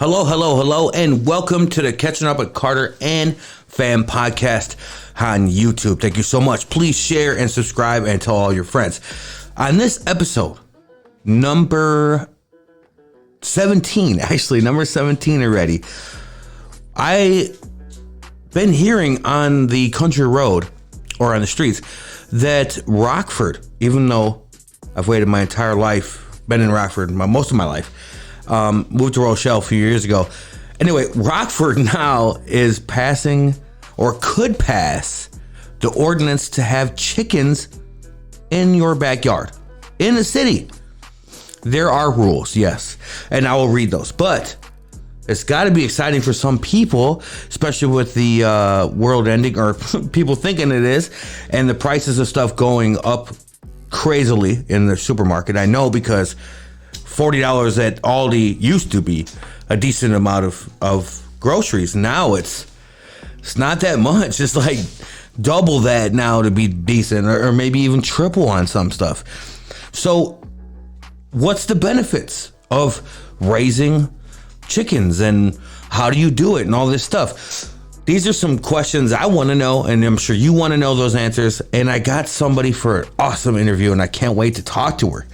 Hello, and welcome to the Catching Up with Carter and Fam podcast on YouTube. Thank you so much. Please share and subscribe and tell all your friends. On this episode, number 17 already, I been hearing on the country road or on the streets that Rockford, even though I've waited my entire life, been in Rockford most of my life, moved to Rochelle a few years ago. Anyway, Rockford now is passing or could pass the ordinance to have chickens in your backyard in the city. There are rules, yes, and I will read those, but it's got to be exciting for some people, especially with the world ending, or people thinking it is, and the prices of stuff going up crazily in the supermarket. I know, because $40 at Aldi used to be a decent amount of groceries. Now it's not that much. It's like double that now to be decent, or maybe even triple on some stuff. So what's the benefits of raising chickens, and how do you do it, and all this stuff? These are some questions I want to know, and I'm sure you want to know those answers. And I got somebody for an awesome interview, and I can't wait to talk to her.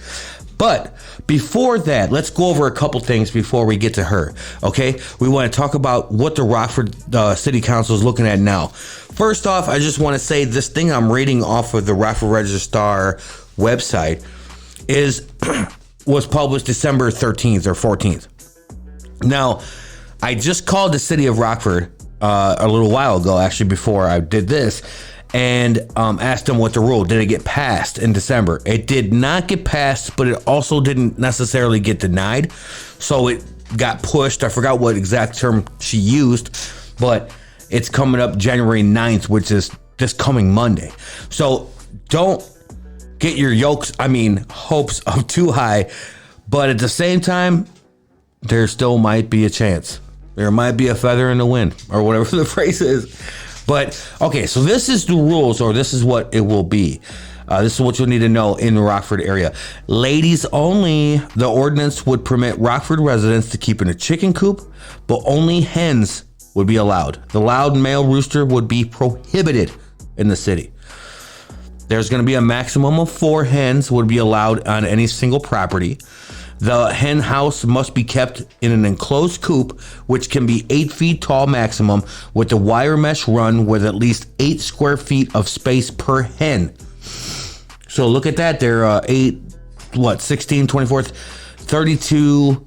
But before that, let's go over a couple things before we get to her, okay? We want to talk about what the Rockford City Council is looking at now. First off, I just want to say this thing I'm reading off of the Rockford Register-Star website was published December 13th or 14th. Now, I just called the city of Rockford a little while ago, actually, before I did this, and asked them what the rule. Did it get passed in December? It did not get passed, but it also didn't necessarily get denied. So it got pushed. I forgot what exact term she used, but it's coming up January 9th, which is this coming Monday. So don't get your hopes up too high, but at the same time, there still might be a chance. There might be a feather in the wind, or whatever the phrase is. But, okay, so this is the rules, or this is what it will be. This is what you'll need to know in the Rockford area. Ladies only. The ordinance would permit Rockford residents to keep in a chicken coop, but only hens would be allowed. The loud male rooster would be prohibited in the city. There's going to be a maximum of 4 hens would be allowed on any single property. The hen house must be kept in an enclosed coop, which can be 8 feet tall maximum, with the wire mesh run with at least 8 square feet of space per hen. So look at that. They're 16, 24, 32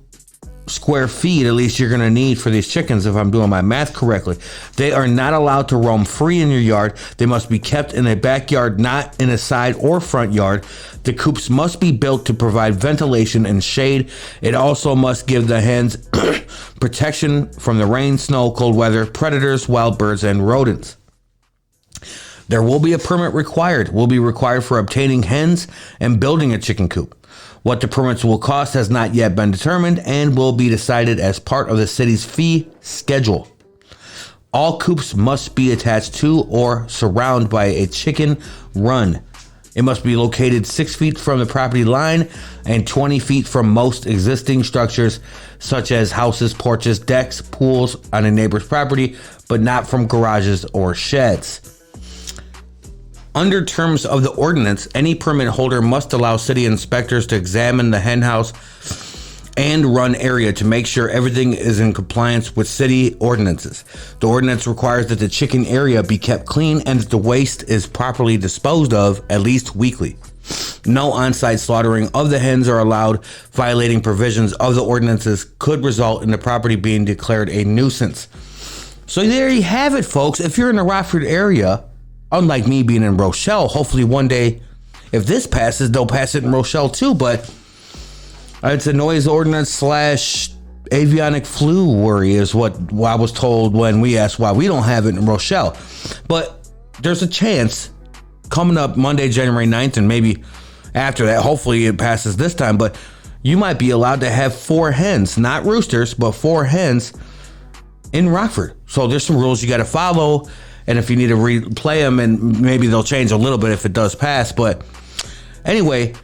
square feet at least you're going to need for these chickens, if I'm doing my math correctly. They are not allowed to roam free in your yard. They must be kept in a backyard, not in a side or front yard. The coops must be built to provide ventilation and shade. It also must give the hens protection from the rain, snow, cold weather, predators, wild birds, and rodents. There will be a permit required. Will be required for obtaining hens and building a chicken coop. What the permits will cost has not yet been determined and will be decided as part of the city's fee schedule. All coops must be attached to or surrounded by a chicken run. It must be located 6 feet from the property line and 20 feet from most existing structures, such as houses, porches, decks, pools on a neighbor's property, but not from garages or sheds. Under terms of the ordinance, any permit holder must allow city inspectors to examine the hen house and run area to make sure everything is in compliance with city ordinances. The ordinance requires that the chicken area be kept clean and that the waste is properly disposed of at least weekly. No on-site slaughtering of the hens are allowed. Violating provisions of the ordinances could result in the property being declared a nuisance. So there you have it, folks. If you're in the Rockford area, unlike me being in Rochelle, hopefully one day, if this passes, they'll pass it in Rochelle too. But it's a noise ordinance / avionic flu worry is what I was told when we asked why we don't have it in Rochelle. But there's a chance coming up Monday, January 9th, and maybe after that, hopefully it passes this time, but you might be allowed to have 4 hens, not roosters, but 4 hens in Rockford. So there's some rules you got to follow. And if you need to replay them, and maybe they'll change a little bit if it does pass. But anyway,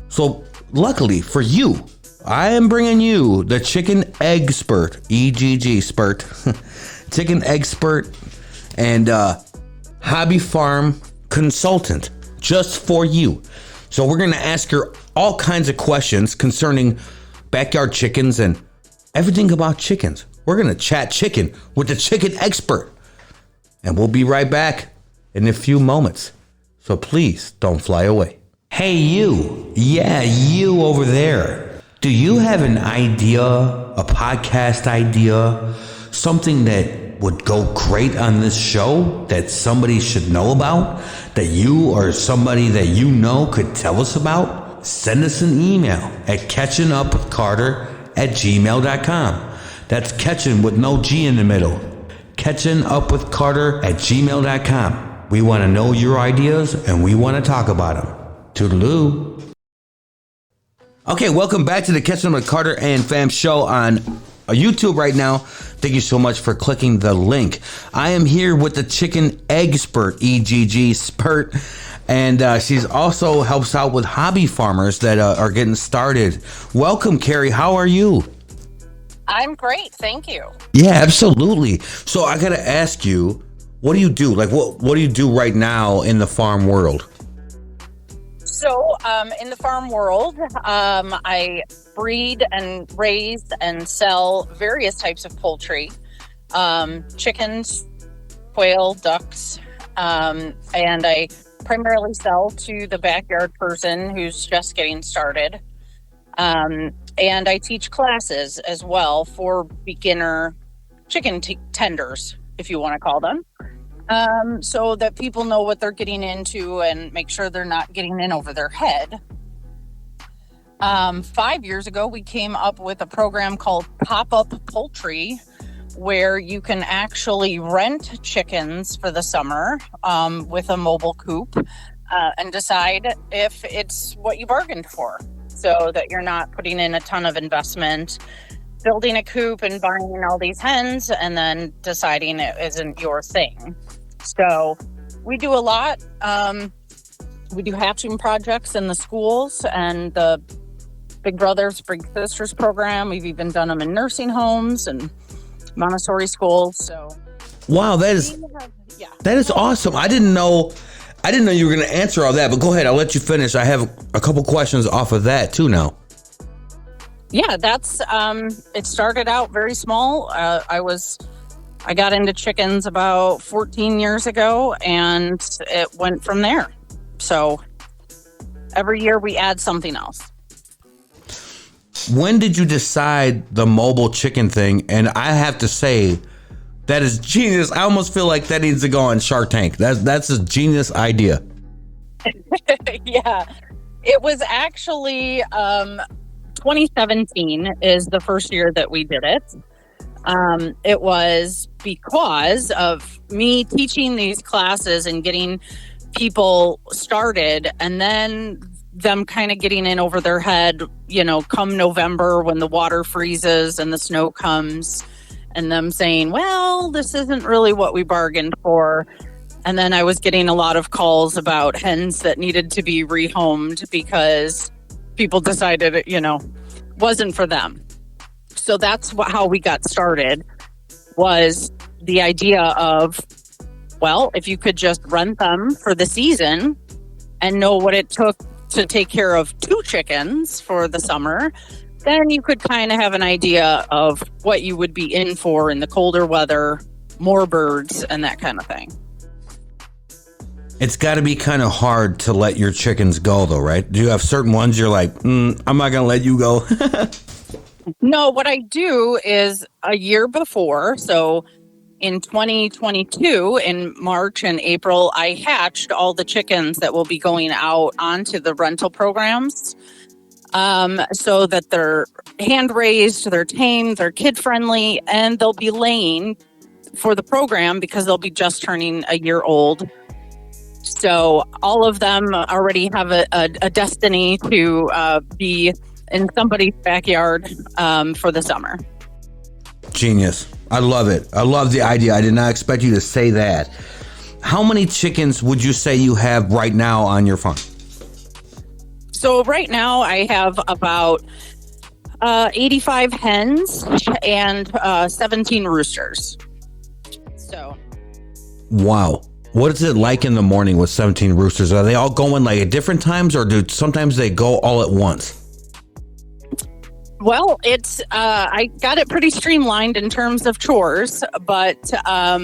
so luckily for you, I am bringing you the Chicken Eggspert, EGG Spurt, Chicken Eggspert, and hobby farm consultant just for you. So we're going to ask her all kinds of questions concerning backyard chickens and everything about chickens. We're going to chat chicken with the Chicken Expert. And we'll be right back in a few moments. So please don't fly away. Hey, you. Yeah, you over there. Do you have an idea, a podcast idea, something that would go great on this show that somebody should know about, that you or somebody that you know could tell us about? Send us an email at catchinupwithcarter@gmail.com. That's Catchin with no G in the middle. catchinupwithcarter@gmail.com. We want to know your ideas and we want to talk about them. Toodaloo. Okay, welcome back to the Catchin with Carter and Fam show on YouTube right now. Thank you so much for clicking the link. I am here with the Chicken Eggspert, EGG Spurt, and she's also helps out with hobby farmers that are getting started. Welcome, Carrie. How are you? I'm great, thank you. Yeah, absolutely. So I gotta ask you, what do you do? Like, what do you do right now in the farm world? So, in the farm world, I breed and raise and sell various types of poultry, chickens, quail, ducks, and I primarily sell to the backyard person who's just getting started. And I teach classes as well for beginner chicken tenders, if you want to call them. So that people know what they're getting into and make sure they're not getting in over their head. 5 years ago, we came up with a program called Pop-Up Poultry, where you can actually rent chickens for the summer with a mobile coop and decide if it's what you bargained for, so that you're not putting in a ton of investment, building a coop and buying all these hens and then deciding it isn't your thing. So we do a lot. We do hatching projects in the schools and the Big Brothers, Big Sisters program. We've even done them in nursing homes and Montessori schools. So wow, that is awesome. I didn't know you were going to answer all that, but go ahead. I'll let you finish. I have a couple questions off of that too now. Yeah, that's it started out very small. I got into chickens about 14 years ago, and it went from there. So every year we add something else. When did you decide the mobile chicken thing? And I have to say, that is genius. I almost feel like that needs to go on Shark Tank. That's a genius idea. Yeah, it was actually 2017 is the first year that we did it. It was because of me teaching these classes and getting people started, and then them kind of getting in over their head, come November when the water freezes and the snow comes, and them saying, well, this isn't really what we bargained for. And then I was getting a lot of calls about hens that needed to be rehomed because people decided it, wasn't for them. So that's how we got started, was the idea of, well, if you could just rent them for the season and know what it took to take care of 2 chickens for the summer, then you could kind of have an idea of what you would be in for in the colder weather, more birds, and that kind of thing. It's got to be kind of hard to let your chickens go, though, right? Do you have certain ones you're like, I'm not going to let you go? No, what I do is a year before, so in 2022, in March and April, I hatched all the chickens that will be going out onto the rental programs, so that they're hand-raised, they're tamed, they're kid-friendly, and they'll be laying for the program because they'll be just turning a year old. So all of them already have a destiny to be in somebody's backyard for the summer. Genius. I love it. I love the idea. I did not expect you to say that. How many chickens would you say you have right now on your farm? So right now I have about 85 hens and 17 roosters. So, Wow. What is it like in the morning with 17 roosters? Are they all going like at different times, or do sometimes they go all at once? well, it's I got it pretty streamlined in terms of chores, but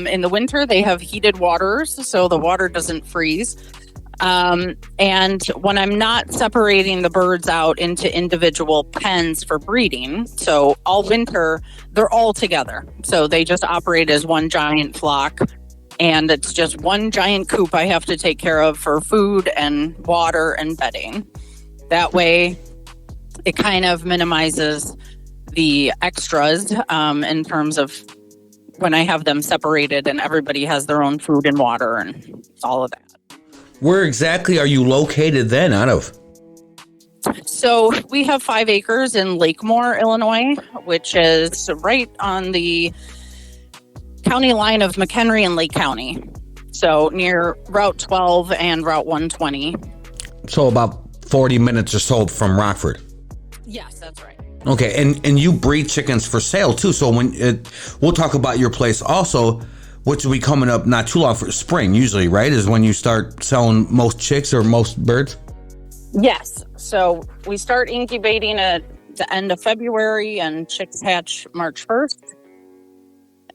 in the winter they have heated waters, so the water doesn't freeze. And when I'm not separating the birds out into individual pens for breeding, so all winter they're all together. So they just operate as one giant flock. And it's just one giant coop I have to take care of for food and water and bedding. That way, it kind of minimizes the extras in terms of when I have them separated and everybody has their own food and water and all of that. Where exactly are you located then out of? So we have 5 acres in Lakemore, Illinois, which is right on the county line of McHenry and Lake County. So near Route 12 and Route 120. So about 40 minutes or so from Rockford. Yes, that's right. Okay, and you breed chickens for sale too. So we'll talk about your place also, which will be coming up not too long for spring usually, right? Is when you start selling most chicks or most birds? Yes. So we start incubating at the end of February and chicks hatch March 1st.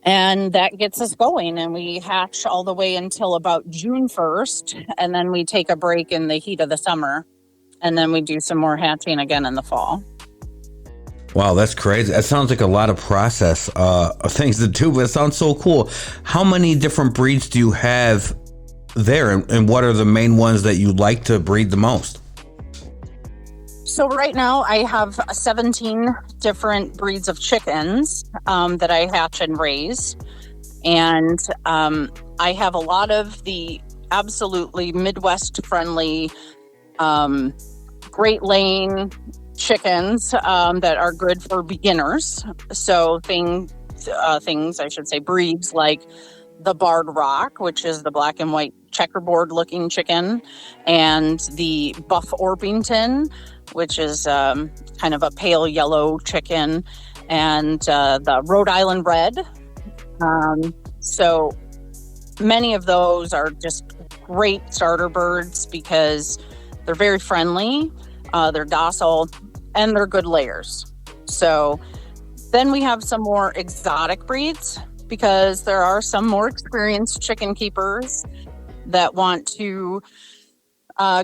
And that gets us going, and we hatch all the way until about June 1st, and then we take a break in the heat of the summer, and then we do some more hatching again in the fall. Wow, that's crazy. That sounds like a lot of process of things to do, but it sounds so cool. How many different breeds do you have there, and what are the main ones that you like to breed the most? So right now I have 17 different breeds of chickens that I hatch and raise. And I have a lot of the absolutely Midwest friendly Great Lane chickens that are good for beginners. So things I should say, breeds like the Barred Rock, which is the black and white checkerboard looking chicken, and the Buff Orpington, which is kind of a pale yellow chicken, and the Rhode Island Red. So many of those are just great starter birds because they're very friendly, they're docile, and they're good layers. So then we have some more exotic breeds because there are some more experienced chicken keepers that want to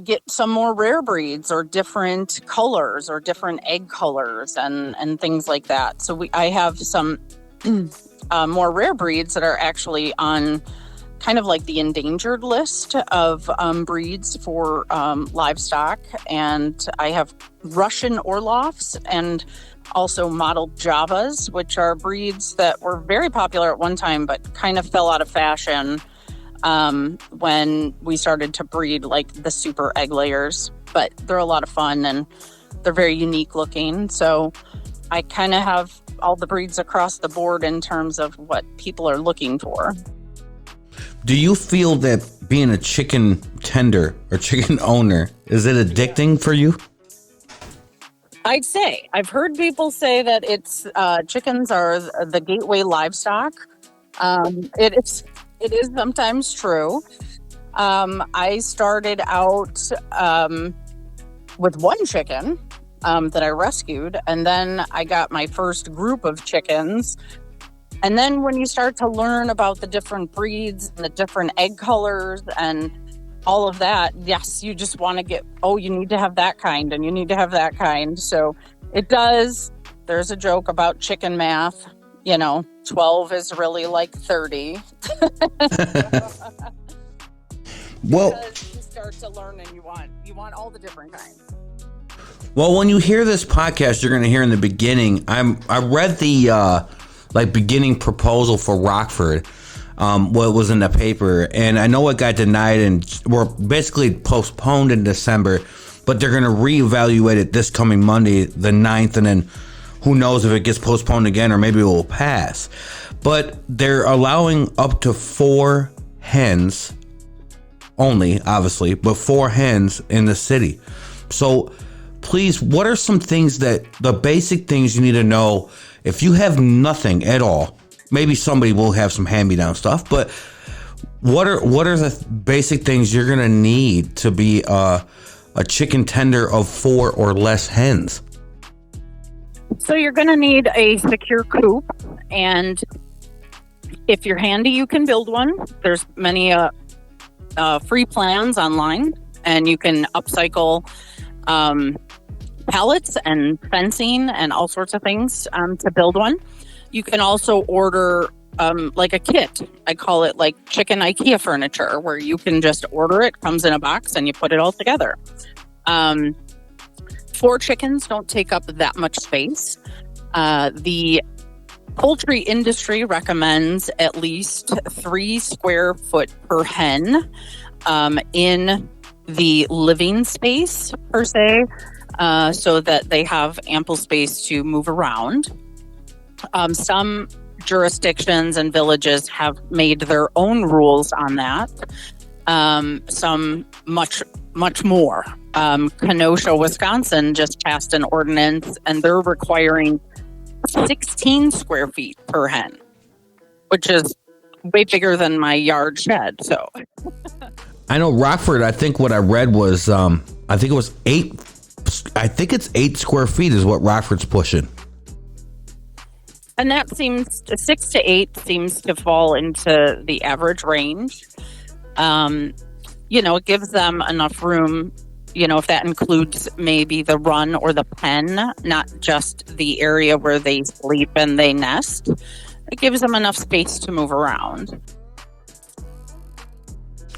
get some more rare breeds or different colors or different egg colors and things like that. So I have some more rare breeds that are actually on kind of like the endangered list of breeds for livestock. And I have Russian Orloffs and also mottled Javas, which are breeds that were very popular at one time, but kind of fell out of fashion when we started to breed like the super egg layers. But they're a lot of fun and they're very unique looking. So I kind of have all the breeds across the board in terms of what people are looking for. Do you feel that being a chicken tender or chicken owner, is it addicting for you? I'd say. I've heard people say that it's chickens are the gateway livestock. It is sometimes true. I started out with one chicken that I rescued, and then I got my first group of chickens. And then when you start to learn about the different breeds and the different egg colors and all of that, yes, you just want to you need to have that kind and you need to have that kind. So it does. There's a joke about chicken math. 12 is really like 30. Well, because you start to learn and you want all the different kinds. Well, when you hear this podcast, you're going to hear in the beginning, I read the beginning proposal for Rockford, what was in the paper, and I know it got denied and were basically postponed in December, but they're going to reevaluate it this coming Monday, the 9th, and then who knows if it gets postponed again or maybe it will pass. But they're allowing up to 4 hens only, obviously, but 4 hens in the city. So please, what are some things the basic things you need to know if you have nothing at all? Maybe somebody will have some hand-me-down stuff, but what are the basic things you're gonna need to be a chicken tender of 4 or less hens? So you're going to need a secure coop, and if you're handy, you can build one. There's many free plans online, and you can upcycle pallets and fencing and all sorts of things to build one. You can also order like a kit. I call it like chicken IKEA furniture, where you can just order it, comes in a box, and you put it all together. 4 chickens don't take up that much space. The poultry industry recommends at least 3 square foot per hen in the living space, per se, so that they have ample space to move around. Some jurisdictions and villages have made their own rules on that. Some much more. Kenosha, Wisconsin just passed an ordinance, and they're requiring 16 square feet per hen, which is way bigger than my yard shed. So I know Rockford, I think what I read was, I think it was 8. I think it's 8 square feet is what Rockford's pushing. And that seems 6 to 8 seems to fall into the average range. It gives them enough room, if that includes maybe the run or the pen, not just the area where they sleep and they nest. It gives them enough space to move around.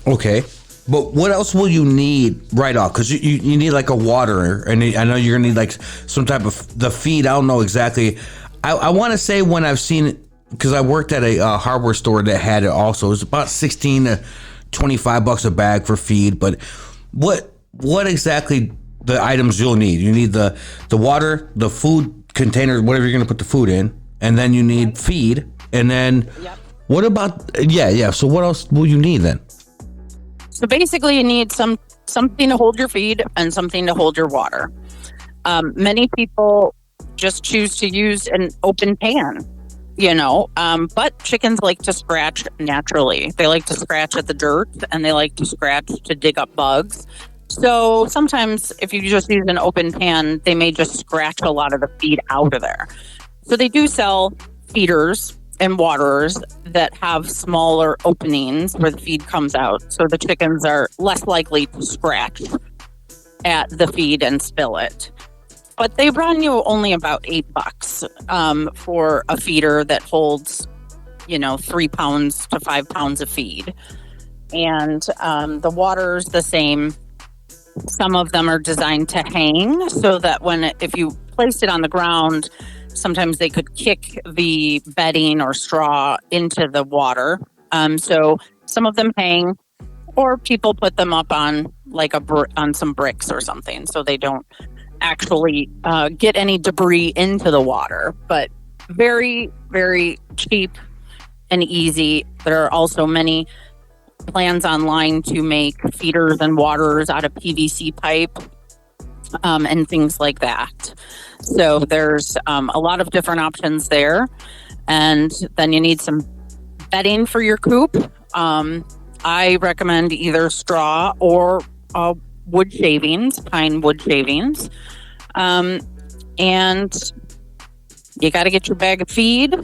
Okay. But what else will you need right off? Because you need like a waterer, and I know you're going to need like some type of the feed. I don't know exactly. I want to say when I've seen it, because I worked at a hardware store that had it also. It was about $16 to $25 a bag for feed. But what exactly the items you'll need? You need the water, the food container, whatever you're going to put the food in, and then you need feed. And then what about So what else will you need then? So basically, you need something to hold your feed and something to hold your water. Many people just choose to use an open pan, but chickens like to scratch naturally. They like to scratch at the dirt, and they like to scratch to dig up bugs. So sometimes if you just use an open pan, they may just scratch a lot of the feed out of there. So they do sell feeders and waterers that have smaller openings where the feed comes out, so the chickens are less likely to scratch at the feed and spill it. But they run you only about $8 for a feeder that holds, 3 pounds to 5 pounds of feed. And the water's the same. Some of them are designed to hang, so that if you placed it on the ground, sometimes they could kick the bedding or straw into the water. So some of them hang, or people put them up on like on some bricks or something, so they don't actually get any debris into the water. But very, very cheap and easy. There are also many plans online to make feeders and waterers out of PVC pipe and things like that. So there's a lot of different options there. And then you need some bedding for your coop. I recommend either straw or wood shavings, pine wood shavings. And you got to get your bag of feed.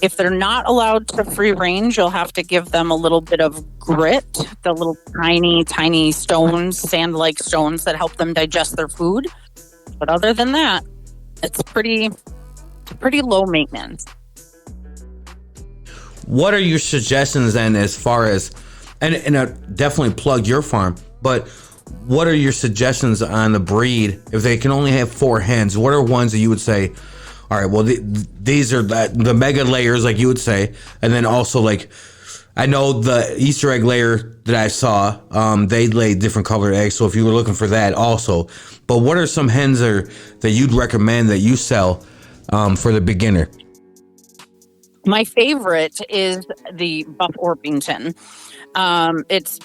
If they're not allowed to free range, you'll have to give them a little bit of grit, the little tiny, tiny stones, sand-like stones that help them digest their food. But other than that, it's pretty low maintenance. What are your suggestions then, as far as, and definitely plug your farm, but what are your suggestions on the breed? If they can only have 4 hens, what are ones that you would say, all right, well, these are the mega layers, like you would say, and then also, like, I know the Easter egg layer that I saw, they lay different colored eggs, so if you were looking for that also. But what are some hens that you'd recommend that you sell for the beginner? My favorite is the Buff Orpington. It's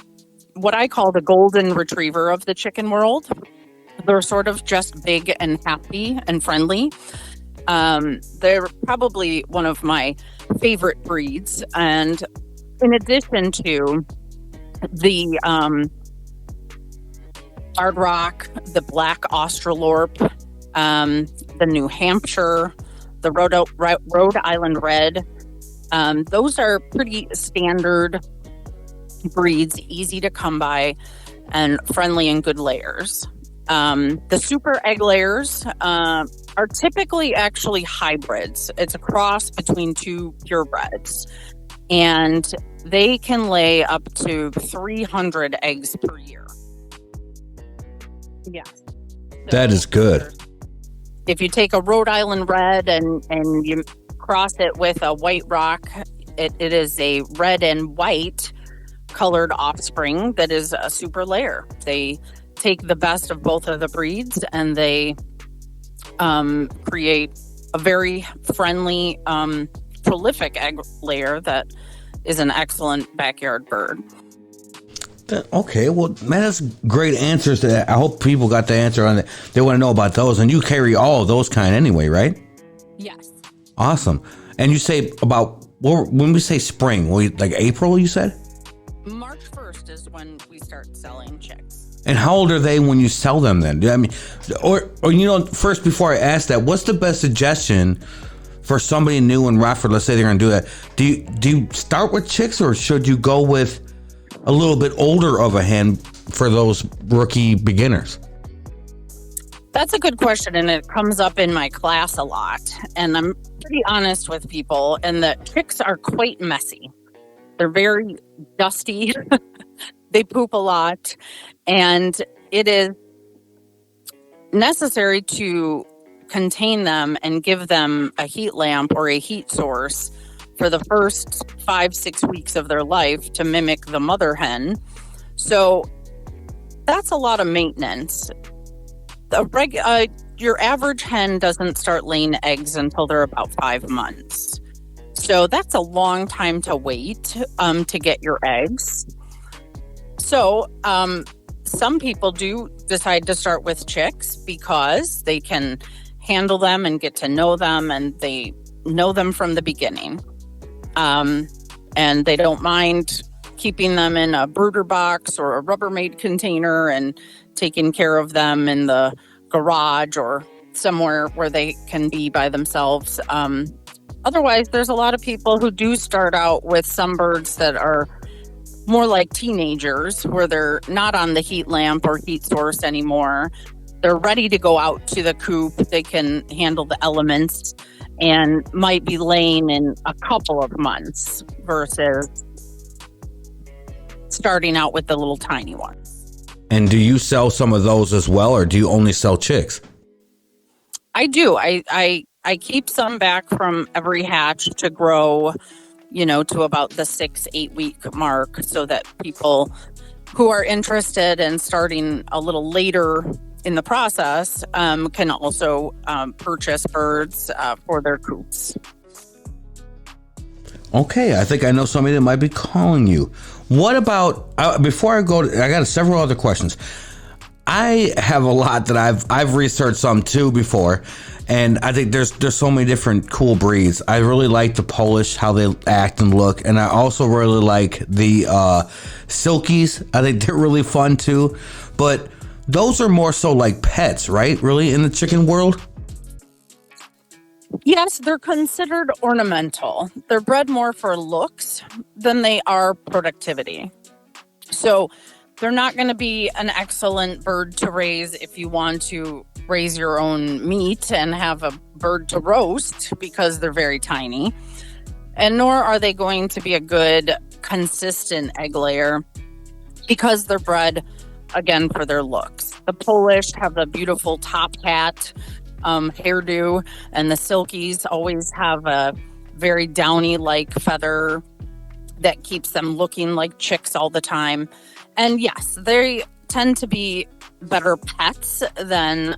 what I call the golden retriever of the chicken world. They're sort of just big and happy and friendly. They're probably one of my favorite breeds. And in addition to the Hard Rock, the Black Australorp, the New Hampshire, the Rhode Island Red, those are pretty standard breeds, easy to come by, and friendly and good layers. The super egg layers are typically actually hybrids. It's a cross between two purebreds, and they can lay up to 300 eggs per year. Yeah. That is good. If you take a Rhode Island Red and you cross it with a White Rock, it is a red and white colored offspring that is a super layer. They take the best of both of the breeds, and they create a very friendly, prolific egg layer that is an excellent backyard bird. Okay, well, man, that's great answers to that. I hope people got the answer on it. They want to know about those, and you carry all of those kind anyway, right? Yes. Awesome. And you say about, when we say spring, like April, you said? March 1st is when we start selling chicks. And how old are they when you sell them then? I mean, or first, before I ask that, what's the best suggestion for somebody new in Rockford? Let's say they're going to do that. Do you start with chicks, or should you go with a little bit older of a hen for those rookie beginners? That's a good question, and it comes up in my class a lot. And I'm pretty honest with people, and the chicks are quite messy. They're very dusty. They poop a lot, and it is necessary to contain them and give them a heat lamp or a heat source for the first 5-6 weeks of their life to mimic the mother hen. So that's a lot of maintenance. Your average hen doesn't start laying eggs until they're about 5 months. So that's a long time to wait to get your eggs. So some people do decide to start with chicks because they can handle them and get to know them, and they know them from the beginning. And they don't mind keeping them in a brooder box or a Rubbermaid container and taking care of them in the garage or somewhere where they can be by themselves. Otherwise, there's a lot of people who do start out with some birds that are more like teenagers, where they're not on the heat lamp or heat source anymore. They're ready to go out to the coop. They can handle the elements and might be laying in a couple of months versus starting out with the little tiny ones. And do you sell some of those as well, or do you only sell chicks? I do. I keep some back from every hatch to grow, to about the 6-8 week mark, so that people who are interested in starting a little later in the process can also purchase birds for their coops. Okay, I think I know somebody that might be calling you. What about, before I go, I got several other questions. I have a lot that I've researched some too before, and I think there's so many different cool breeds. I really like the Polish, how they act and look, and I also really like the Silkies. I think they're really fun too, but those are more so like pets, right? Really, in the chicken world? Yes, they're considered ornamental. They're bred more for looks than they are productivity. So they're not going to be an excellent bird to raise if you want to raise your own meat and have a bird to roast, because they're very tiny. And nor are they going to be a good, consistent egg layer because they're bred, again, for their looks. The Polish have the beautiful top hat hairdo, and the Silkies always have a very downy-like feather that keeps them looking like chicks all the time. And yes, they tend to be better pets than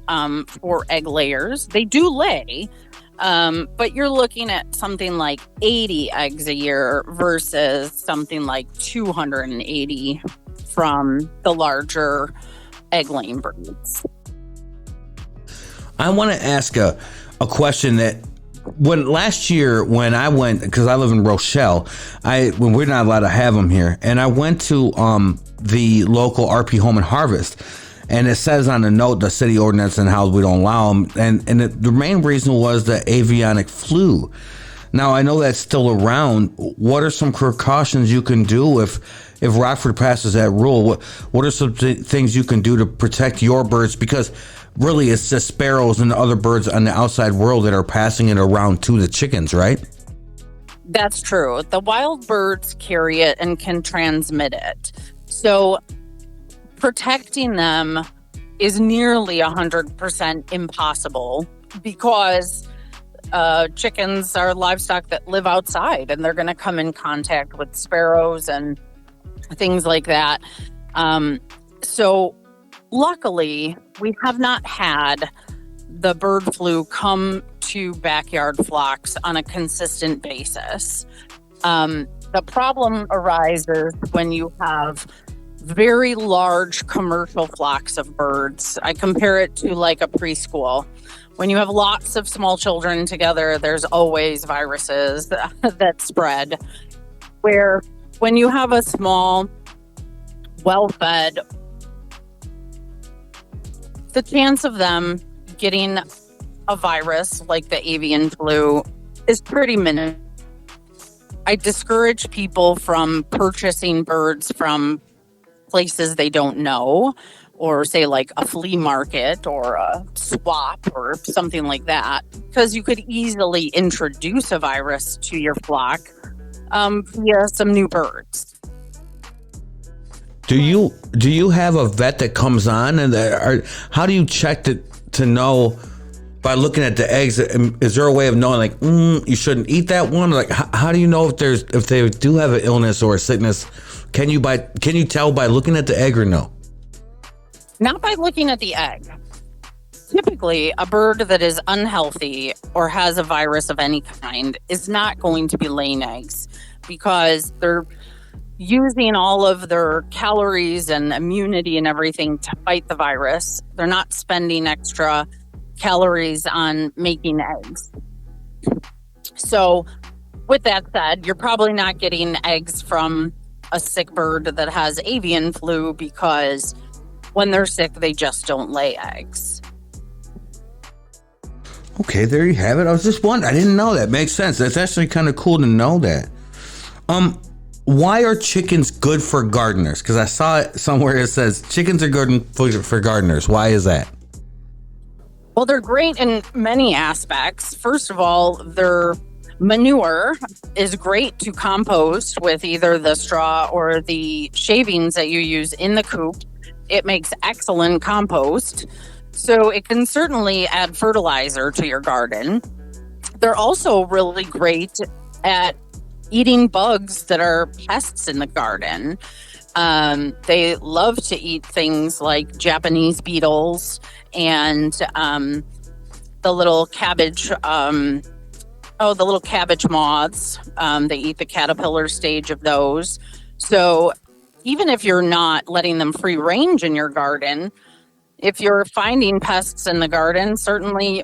for egg layers. They do lay, but you're looking at something like 80 eggs a year versus something like 280 from the larger egg laying breeds. I want to ask a question that last year when I went, because I live in Rochelle, when we're not allowed to have them here, and I went to the local RP Home and Harvest, and it says on the note the city ordinance and how we don't allow them, and the main reason was the avionic flu. Now I know that's still around. What are some precautions you can do if Rockford passes that rule? What are some things you can do to protect your birds? Because really, it's just sparrows and the other birds on the outside world that are passing it around to the chickens, right? That's true. The wild birds carry it and can transmit it. So protecting them is nearly 100% impossible because chickens are livestock that live outside and they're going to come in contact with sparrows and things like that. So luckily, we have not had the bird flu come to backyard flocks on a consistent basis. The problem arises when you have very large commercial flocks of birds. I compare it to like a preschool. When you have lots of small children together, there's always viruses that spread. Where when you have a small, well-fed, the chance of them getting a virus like the avian flu is pretty minimal. I discourage people from purchasing birds from places they don't know, or say like a flea market or a swap or something like that, because you could easily introduce a virus to your flock via some new birds. Do you have a vet that comes on, and how do you check to know by looking at the eggs? Is there a way of knowing like you shouldn't eat that one? Like how do you know if they do have an illness or a sickness? Can you tell by looking at the egg or no? Not by looking at the egg. Typically, a bird that is unhealthy or has a virus of any kind is not going to be laying eggs because they're using all of their calories and immunity and everything to fight the virus. They're not spending extra calories on making eggs. So with that said, you're probably not getting eggs from a sick bird that has avian flu because when they're sick, they just don't lay eggs. Okay, there you have it. I was just wondering. I didn't know that. Makes sense. That's actually kind of cool to know that. Why are chickens good for gardeners? Because I saw it somewhere. It says chickens are good for gardeners. Why is that? Well, they're great in many aspects. First of all, their manure is great to compost with either the straw or the shavings that you use in the coop. It makes excellent compost. So it can certainly add fertilizer to your garden. They're also really great at eating bugs that are pests in the garden. They love to eat things like Japanese beetles and the little cabbage moths. They eat the caterpillar stage of those. So even if you're not letting them free range in your garden, if you're finding pests in the garden, certainly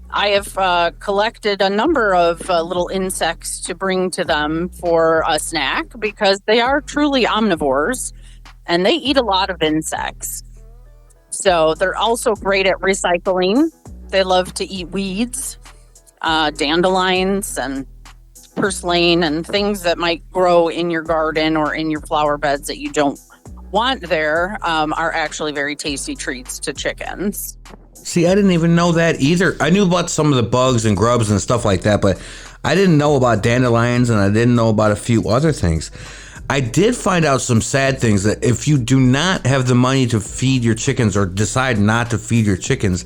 I have collected a number of little insects to bring to them for a snack because they are truly omnivores and they eat a lot of insects. So they're also great at recycling. They love to eat weeds, dandelions and purslane and things that might grow in your garden or in your flower beds that you don't want there are actually very tasty treats to chickens. See, I didn't even know that either. I knew about some of the bugs and grubs and stuff like that, but I didn't know about dandelions and I didn't know about a few other things. I did find out some sad things that if you do not have the money to feed your chickens or decide not to feed your chickens,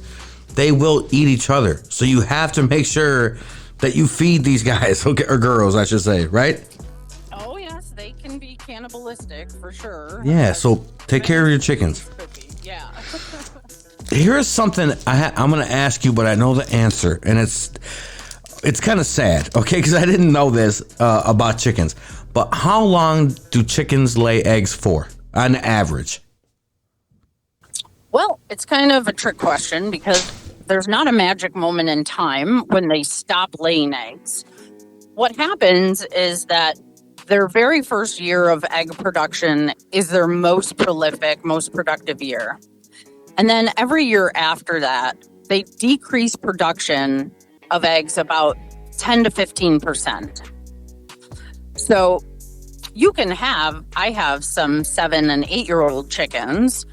they will eat each other. So you have to make sure that you feed these guys, or girls, I should say, right? Oh, yes, they can be cannibalistic for sure. Yeah, so take care of your chickens. Yeah. Here's something I'm going to ask you, but I know the answer, and it's kind of sad, okay, because I didn't know this about chickens. But how long do chickens lay eggs for, on average? Well, it's kind of a trick question because there's not a magic moment in time when they stop laying eggs. What happens is that their very first year of egg production is their most prolific, most productive year. And then every year after that, they decrease production of eggs about 10 to 15%. So I have some 7 and 8-year-old chickens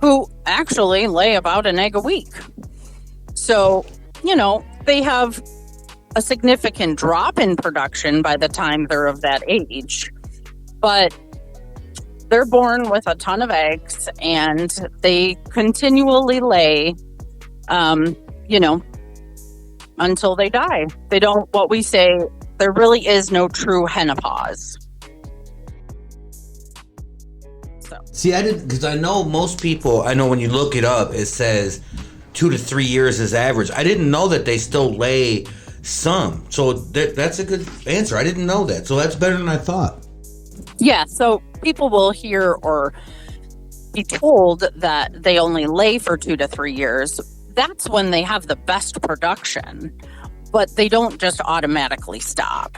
who actually lay about an egg a week. So, they have a significant drop in production by the time they're of that age, but they're born with a ton of eggs and they continually lay, until they die. They don't, what we say, there really is no true henopause. See, I didn't, because I know most people, when you look it up, it says 2 to 3 years is average. I didn't know that they still lay some. So that's a good answer. I didn't know that. So that's better than I thought. Yeah. So people will hear or be told that they only lay for 2 to 3 years. That's when they have the best production, but they don't just automatically stop.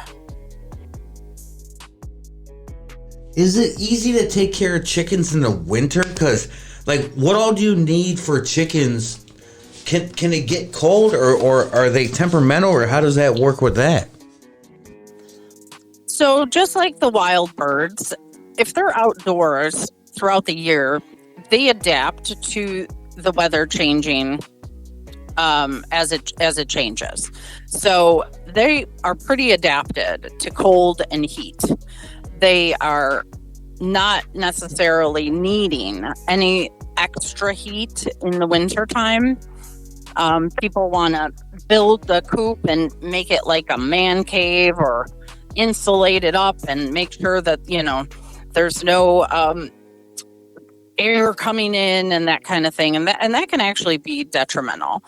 Is it easy to take care of chickens in the winter? Because, what all do you need for chickens? Can it get cold, or are they temperamental, or how does that work with that? So just like the wild birds, if they're outdoors throughout the year, they adapt to the weather changing as it changes. So they are pretty adapted to cold and heat. They are not necessarily needing any extra heat in the wintertime. People want to build the coop and make it like a man cave or insulate it up and make sure that, there's no air coming in and that kind of thing. And that can actually be detrimental.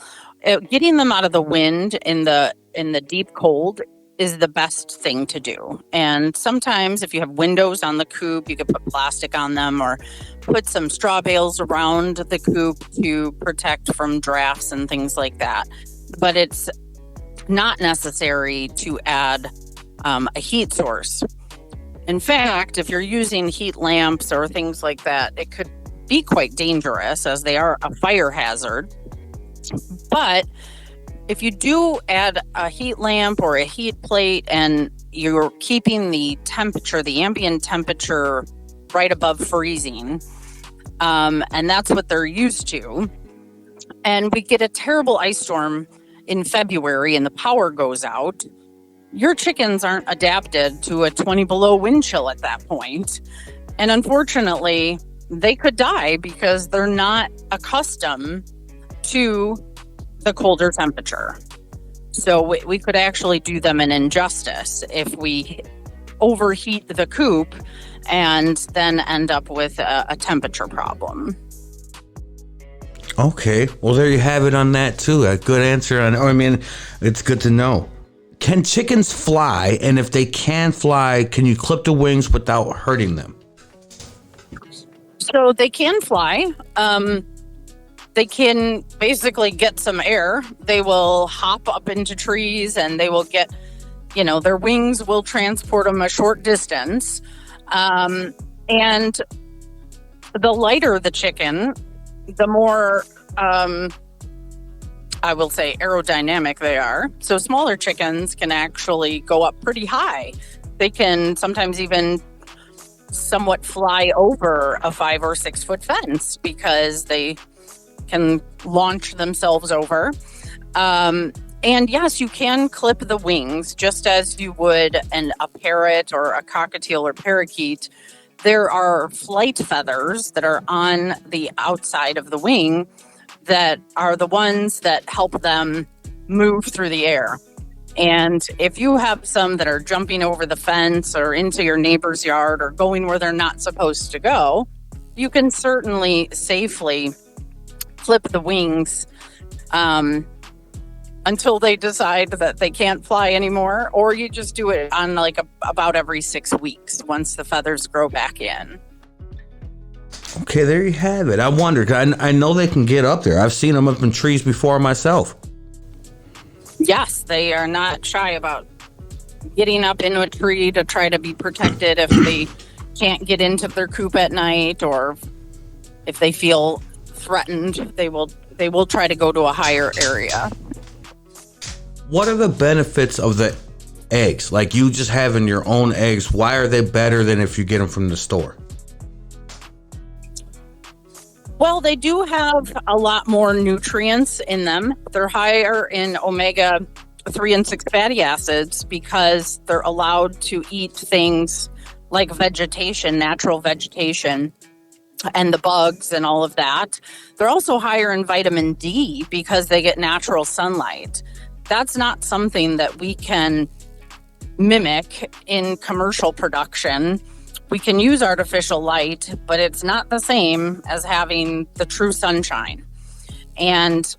Getting them out of the wind in the deep cold is the best thing to do. And sometimes if you have windows on the coop, you could put plastic on them or put some straw bales around the coop to protect from drafts and things like that. But it's not necessary to add a heat source. In fact, if you're using heat lamps or things like that, it could be quite dangerous as they are a fire hazard. But if you do add a heat lamp or a heat plate and you're keeping the ambient temperature right above freezing, and that's what they're used to, and we get a terrible ice storm in February and the power goes out, your chickens aren't adapted to a 20 below wind chill at that point. And unfortunately, they could die because they're not accustomed to the colder temperature. So we could actually do them an injustice if we overheat the coop and then end up with a temperature problem. Okay, well, there you have it on that too. A good answer it's good to know. Can chickens fly? And if they can fly, can you clip the wings without hurting them? So they can fly. They can basically get some air. They will hop up into trees and they will get, their wings will transport them a short distance. And the lighter the chicken, the more, I will say, aerodynamic they are. So smaller chickens can actually go up pretty high. They can sometimes even somewhat fly over a 5 or 6 foot fence because they can launch themselves over. And yes, you can clip the wings just as you would a parrot or a cockatiel or parakeet. There are flight feathers that are on the outside of the wing that are the ones that help them move through the air. And if you have some that are jumping over the fence or into your neighbor's yard or going where they're not supposed to go, you can certainly safely flip the wings until they decide that they can't fly anymore, or you just do it on about every 6 weeks once the feathers grow back in. Okay, there you have it. I wondered. I know they can get up there. I've seen them up in trees before myself. Yes, they are not shy about getting up into a tree to try to be protected if they can't get into their coop at night, or if they feel threatened, they will try to go to a higher area. What are the benefits of the eggs? Like you just having your own eggs, why are they better than if you get them from the store? Well, they do have a lot more nutrients in them. They're higher in omega-3 and 6 fatty acids because they're allowed to eat things like vegetation, natural vegetation, and the bugs and all of that. They're also higher in vitamin D because they get natural sunlight. That's not something that we can mimic in commercial production. We can use artificial light, but it's not the same as having the true sunshine. And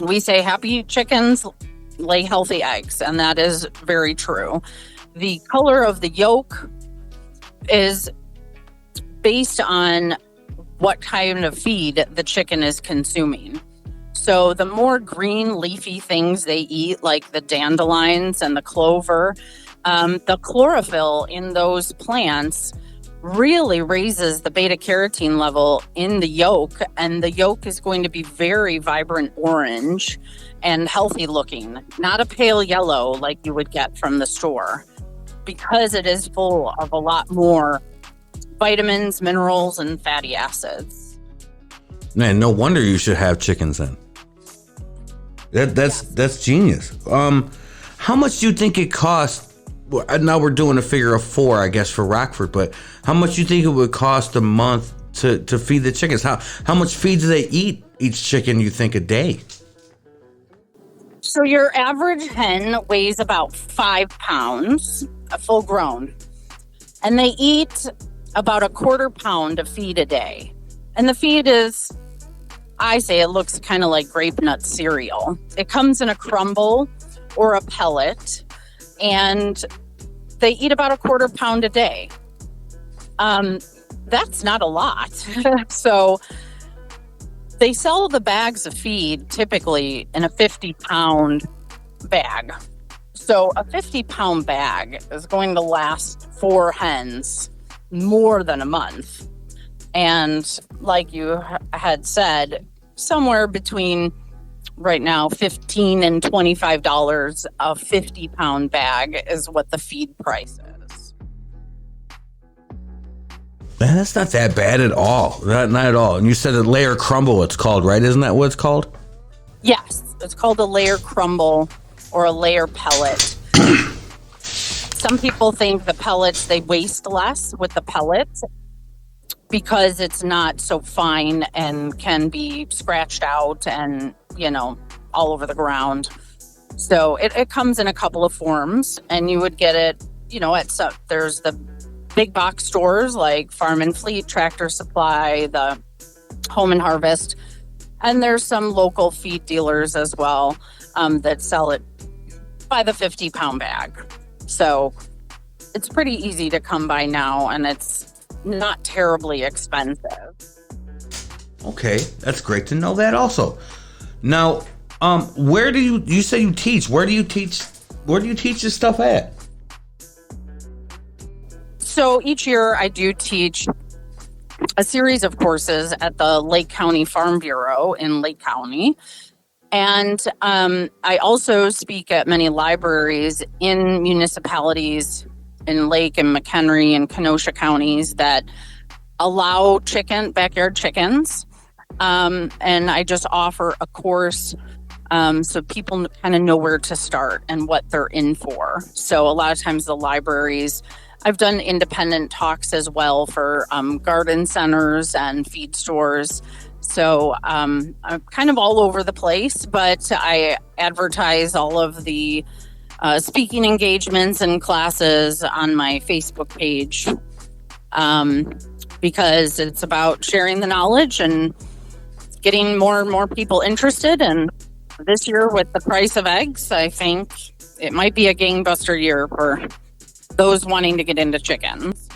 we say happy chickens lay healthy eggs, and that is very true. The color of the yolk is based on what kind of feed the chicken is consuming. So the more green leafy things they eat, like the dandelions and the clover, the chlorophyll in those plants really raises the beta carotene level in the yolk, and the yolk is going to be very vibrant orange and healthy looking, not a pale yellow like you would get from the store, because it is full of a lot more vitamins, minerals, and fatty acids. Man, no wonder you should have chickens then. That's genius. How much do you think it costs? Now we're doing a figure of 4, I guess, for Rockford, but how much do you think it would cost a month to feed the chickens? How much feed do they eat each chicken, you think, a day? So your average hen weighs about 5 pounds, full grown, and they eat about a 1/4 pound of feed a day. And the feed is, I say, it looks kind of like grape nut cereal. It comes in a crumble or a pellet, and they eat about a 1/4 pound a day. That's not a lot. So they sell the bags of feed typically in a 50-pound bag. So a 50-pound bag is going to last 4 hens more than a month. And like you had said, somewhere between right now $15 and $25 a 50-pound bag is what the feed price is. Man, that's not that bad at all. Not at all. And you said a layer crumble, it's called, right? Isn't that what it's called? Yes, it's called a layer crumble or a layer pellet. Some people think the pellets, they waste less with the pellets because it's not so fine and can be scratched out and, all over the ground. So it comes in a couple of forms, and you would get it, there's the big box stores like Farm and Fleet, Tractor Supply, the Home and Harvest, and there's some local feed dealers as well that sell it by the 50-pound bag. So it's pretty easy to come by now, and it's not terribly expensive. Okay, that's great to know that also. Now, where do you say you teach? Where do you teach this stuff at? So each year I do teach a series of courses at the Lake County Farm Bureau in Lake County. And I also speak at many libraries in municipalities in Lake and McHenry and Kenosha counties that allow backyard chickens. And I just offer a course so people kind of know where to start and what they're in for. So a lot of times the libraries, I've done independent talks as well for garden centers and feed stores. So I'm kind of all over the place, but I advertise all of the speaking engagements and classes on my Facebook page because it's about sharing the knowledge and getting more and more people interested. And this year with the price of eggs, I think it might be a gangbuster year for those wanting to get into chickens.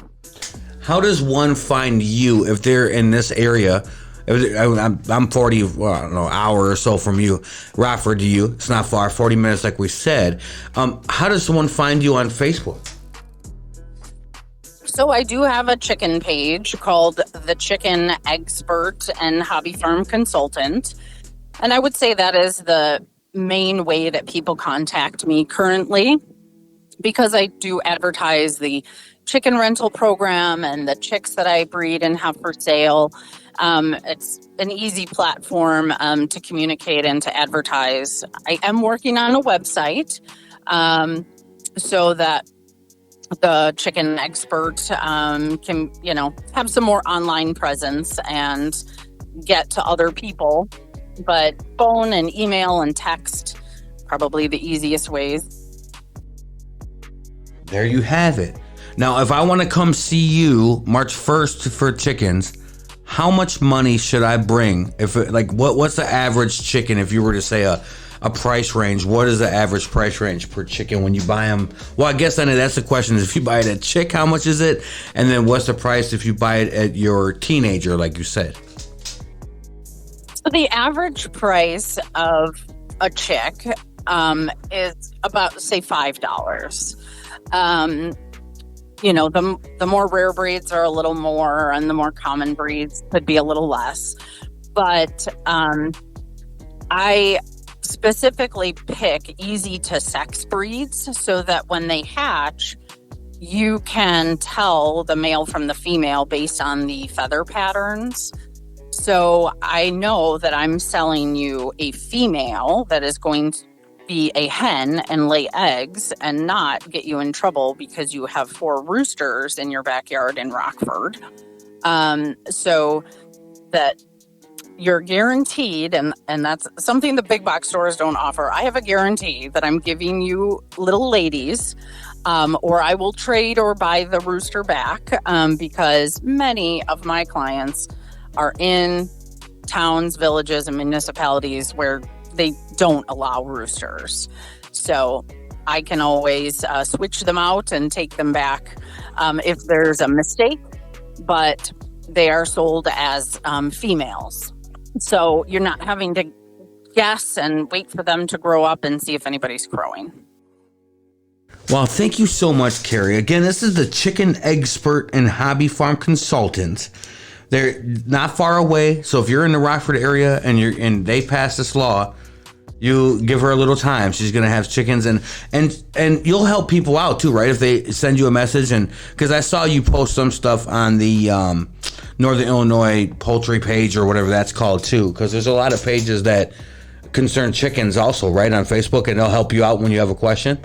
How does one find you if they're in this area I'm 40, well, I don't know, hour or so from you, Rockford to you. It's not far, 40 minutes, like we said. How does someone find you on Facebook? So I do have a chicken page called the Chicken Eggspert and Hobby Farm Consultant. And I would say that is the main way that people contact me currently, because I do advertise the chicken rental program and the chicks that I breed and have for sale. It's an easy platform to communicate and to advertise. I am working on a website so that the Chicken Eggspert can, have some more online presence and get to other people. But phone and email and text, probably the easiest ways. There you have it. Now, if I want to come see you March 1st for chickens, how much money should I bring? What's the average chicken? If you were to say a price range, what is the average price range per chicken when you buy them? Well, I guess then that's the question: is if you buy it at chick, how much is it? And then what's the price if you buy it at your teenager, like you said? So the average price of a chick is about, say, $5. The more rare breeds are a little more, and the more common breeds could be a little less. But I specifically pick easy to sex breeds so that when they hatch, you can tell the male from the female based on the feather patterns. So I know that I'm selling you a female that is going to be a hen and lay eggs and not get you in trouble because you have 4 roosters in your backyard in Rockford. So that you're guaranteed, and that's something the big box stores don't offer. I have a guarantee that I'm giving you little ladies, or I will trade or buy the rooster back, because many of my clients are in towns, villages, and municipalities where they don't allow roosters. So I can always switch them out and take them back if there's a mistake, but they are sold as females. So you're not having to guess and wait for them to grow up and see if anybody's crowing. Well, thank you so much, Carrie. Again, this is the Chicken Eggspert and Hobby Farm Consultant. They're not far away, so if you're in the Rockford area and they pass this law, you give her a little time. She's gonna have chickens, and you'll help people out too, right? If they send you a message, and because I saw you post some stuff on the Northern Illinois poultry page or whatever that's called too, because there's a lot of pages that concern chickens also, right, on Facebook, and they'll help you out when you have a question.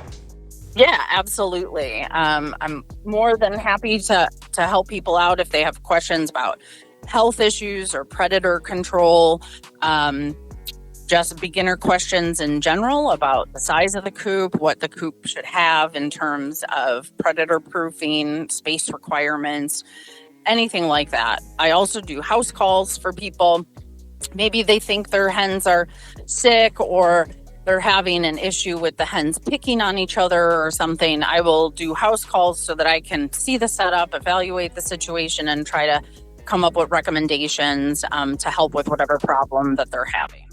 Yeah, absolutely. I'm more than happy to help people out if they have questions about health issues or predator control. Just beginner questions in general about the size of the coop, what the coop should have in terms of predator proofing, space requirements, anything like that. I also do house calls for people. Maybe they think their hens are sick, or they're having an issue with the hens picking on each other or something. I will do house calls so that I can see the setup, evaluate the situation, and try to come up with recommendations to help with whatever problem that they're having.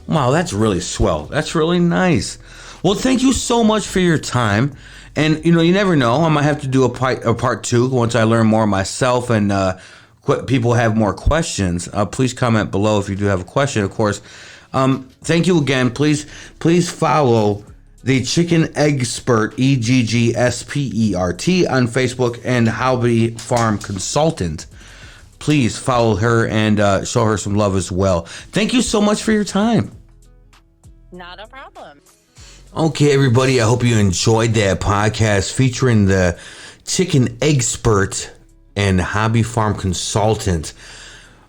Wow, that's really swell. That's really nice. Well, thank you so much for your time. And, you never know. I might have to do a part 2 once I learn more myself and people have more questions. Please comment below if you do have a question, of course. Thank you again. Please follow the Chicken Eggspert, Eggspert, on Facebook, and Hobby Farm Consultant. Please follow her and show her some love as well. Thank you so much for your time. Not a problem. Okay, everybody, I hope you enjoyed that podcast featuring the Chicken Eggspert and Hobby Farm Consultant.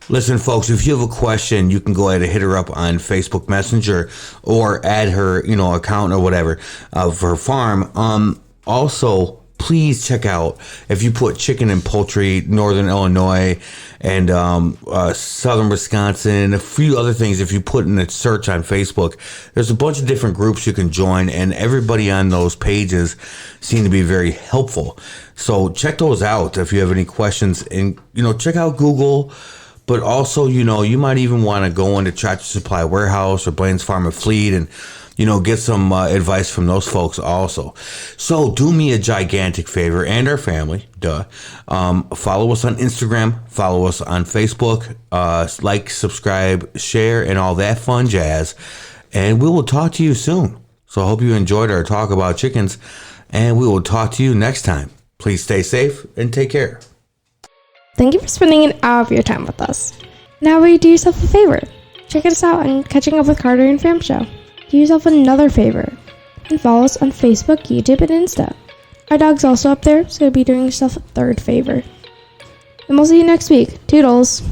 Listen, folks, if you have a question, you can go ahead and hit her up on Facebook Messenger or add her, account or whatever of her farm. Also, please check out, if you put chicken and poultry, Northern Illinois and Southern Wisconsin, a few other things, if you put in a search on Facebook, there's a bunch of different groups you can join, and everybody on those pages seem to be very helpful. So check those out if you have any questions, and check out Google. But also, you might even want to go into Tractor Supply Warehouse or Blaine's Farm and Fleet and, get some advice from those folks also. So do me a gigantic favor, and our family, follow us on Instagram, follow us on Facebook, like, subscribe, share, and all that fun jazz. And we will talk to you soon. So I hope you enjoyed our talk about chickens, and we will talk to you next time. Please stay safe and take care. Thank you for spending an hour of your time with us. Now will you do yourself a favor? Check us out on Catching Up with Carter and Fam Show. Do yourself another favor and follow us on Facebook, YouTube, and Insta. Our dog's also up there, so you'll be doing yourself a third favor. And we'll see you next week. Toodles!